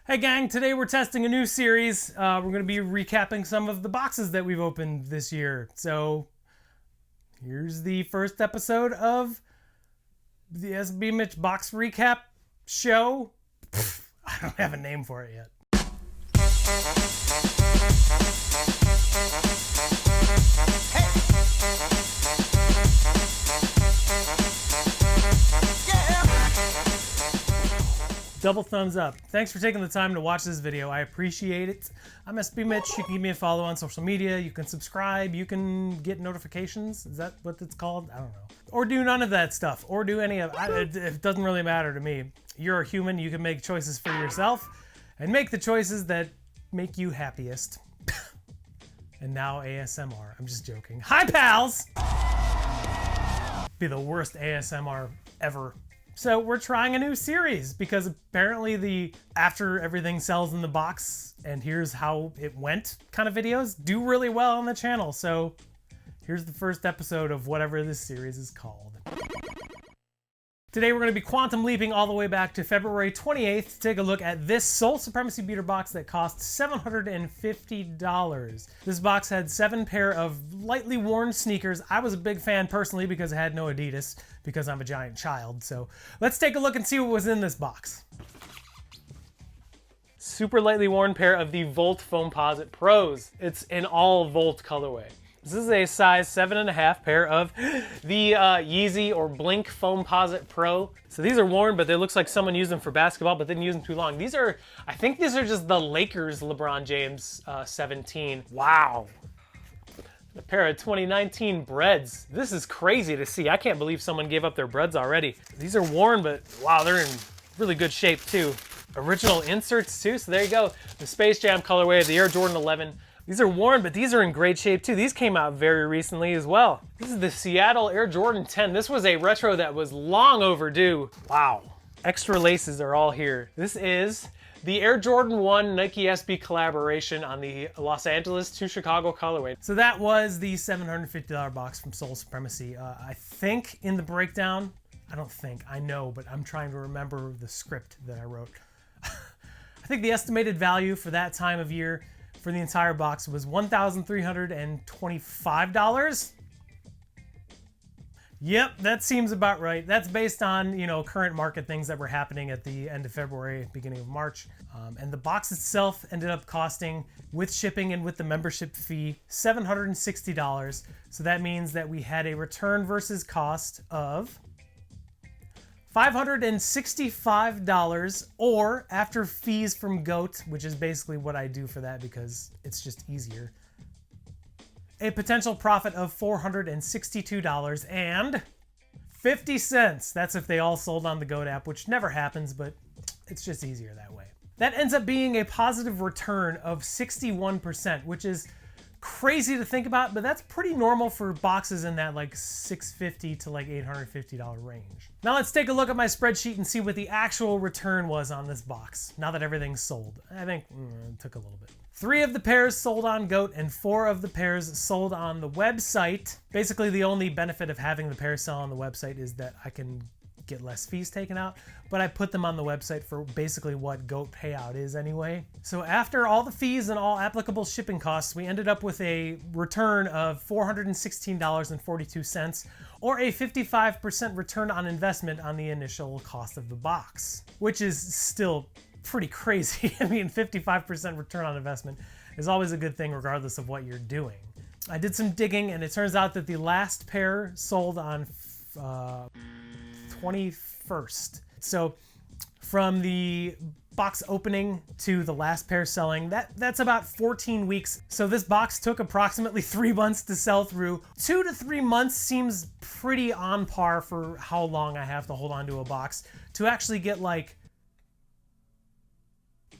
Hey gang, today we're testing a new series. We're going to be recapping some of the boxes that we've opened this year. So here's the first episode of the SB Mitch box recap show. I don't have a name for it yet. Double thumbs up. Thanks for taking the time to watch this video. I appreciate it. I'm SB Mitch. You can give me a follow on social media. You can subscribe. You can get notifications. Is that what it's called? I don't know. Or do none of that stuff. Or do any of it. It doesn't really matter to me. You're a human. You can make choices for yourself and make the choices that make you happiest. And now ASMR. I'm just joking. Hi, pals! Be the worst ASMR ever. So we're trying a new series because apparently after everything sells in the box and here's how it went kind of videos do really well on the channel. So here's the first episode of whatever this series is called. Today we're going to be quantum leaping all the way back to February 28th to take a look at this Sole Supremacy beater box that cost $750. This box had 7 pair of lightly worn sneakers. I was a big fan personally because it had no Adidas because I'm a giant child. So let's take a look and see what was in this box. Super lightly worn pair of the Volt Foamposite Pros. It's an all Volt colorway. This is a size 7.5 pair of the Yeezy or Blink Foamposite Pro. So these are worn, but it looks like someone used them for basketball, but didn't use them too long. These are, I think these are just the Lakers LeBron James 17. Wow. A pair of 2019 Breads. This is crazy to see. I can't believe someone gave up their Breads already. These are worn, but wow, they're in really good shape too. Original inserts too, so there you go. The Space Jam colorway of the Air Jordan 11. These are worn, but these are in great shape too. These came out very recently as well. This is the Seattle Air Jordan 10. This was a retro that was long overdue. Wow. Extra laces are all here. This is the Air Jordan 1 Nike SB collaboration on the Los Angeles to Chicago colorway. So that was the $750 box from Sole Supremacy. I think in the breakdown, I know, but I'm trying to remember the script that I wrote. I think the estimated value for that time of year for the entire box was $1,325. Yep, that seems about right. That's based on, current market things that were happening at the end of February, beginning of March. And the box itself ended up costing, with shipping and with the membership fee, $760. So that means that we had a return versus cost of $565, or after fees from GOAT, which is basically what I do for that because it's just easier, a potential profit of $462.50. That's if they all sold on the GOAT app, which never happens, but it's just easier that way. That ends up being a positive return of 61%, which is crazy to think about, but that's pretty normal for boxes in that like $650 to like $850 range. Now let's take a look at my spreadsheet and see what the actual return was on this box now that everything's sold. I think it took a little bit. 3 of the pairs sold on GOAT and 4 of the pairs sold on the website. Basically the only benefit of having the pairs sell on the website is that I can get less fees taken out, but I put them on the website for basically what GOAT payout is anyway. So after all the fees and all applicable shipping costs, we ended up with a return of $416.42, or a 55% return on investment on the initial cost of the box, which is still pretty crazy. I mean, 55% return on investment is always a good thing regardless of what you're doing. I did some digging and it turns out that the last pair sold on 21st. So from the box opening to the last pair selling, that's about 14 weeks. So this box took approximately 3 months to sell through. 2 to 3 months seems pretty on par for how long I have to hold on to a box to actually get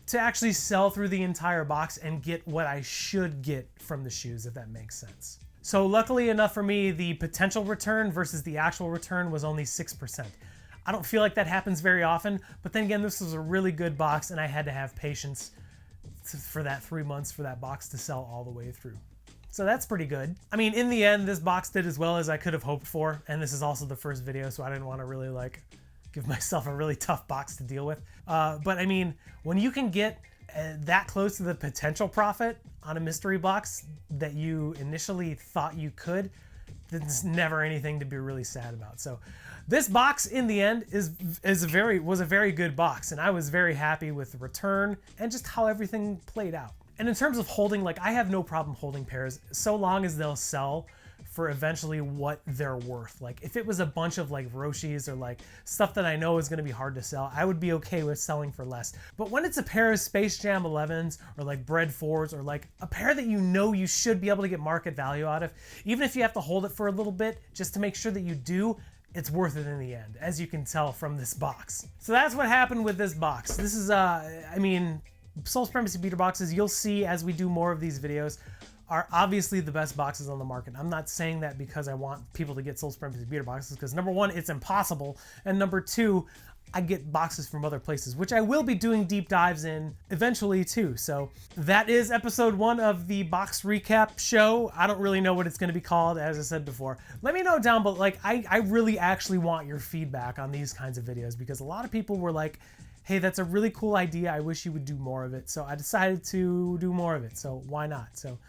to actually sell through the entire box and get what I should get from the shoes, if that makes sense. So luckily enough for me, the potential return versus the actual return was only 6%. I don't feel like that happens very often, but then again, this was a really good box and I had to have patience for that 3 months for that box to sell all the way through. So that's pretty good. I mean, in the end, this box did as well as I could have hoped for, and this is also the first video, so I didn't want to really give myself a really tough box to deal with. But I mean, when you can get that close to the potential profit on a mystery box that you initially thought you could, there's never anything to be really sad about. So this box in the end was a very good box, and I was very happy with the return and just how everything played out. And in terms of holding, like, I have no problem holding pairs so long as they'll sell for eventually what they're worth. Like, if it was a bunch of like Roshis or like stuff that I know is going to be hard to sell, I would be okay with selling for less. But when it's a pair of Space Jam 11s or like Bread 4s or like a pair that you know you should be able to get market value out of, even if you have to hold it for a little bit just to make sure that you do, it's worth it in the end, as you can tell from this box. So that's what happened with this box. This is, I mean, Sole Supremacy beater boxes, you'll see as we do more of these videos, are obviously the best boxes on the market. I'm not saying that because I want people to get Sole Supremacy beater boxes, because number one, it's impossible, and number two, I get boxes from other places, which I will be doing deep dives in eventually too. So that is episode 1 of the box recap show. I don't really know what it's going to be called, as I said before. Let me know down below. Like, I really actually want your feedback on these kinds of videos, because a lot of people were like, hey, that's a really cool idea, I wish you would do more of it. So I decided to do more of it, so why not? So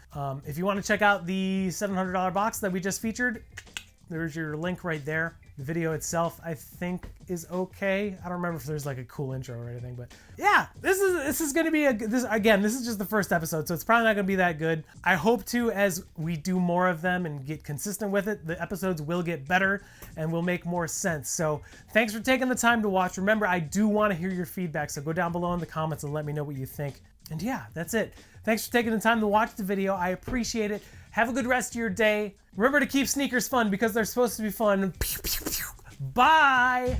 if you want to check out the $700 box that we just featured, there's your link right there. The video itself, I think, is okay. I don't remember if there's like a cool intro or anything, but yeah, this is going to be this is just the first episode, so it's probably not going to be that good. I hope to, as we do more of them and get consistent with it, the episodes will get better and will make more sense. So thanks for taking the time to watch. Remember, I do want to hear your feedback, so go down below in the comments and let me know what you think. And yeah, that's it. Thanks for taking the time to watch the video. I appreciate it. Have a good rest of your day. Remember to keep sneakers fun, because they're supposed to be fun. Bye!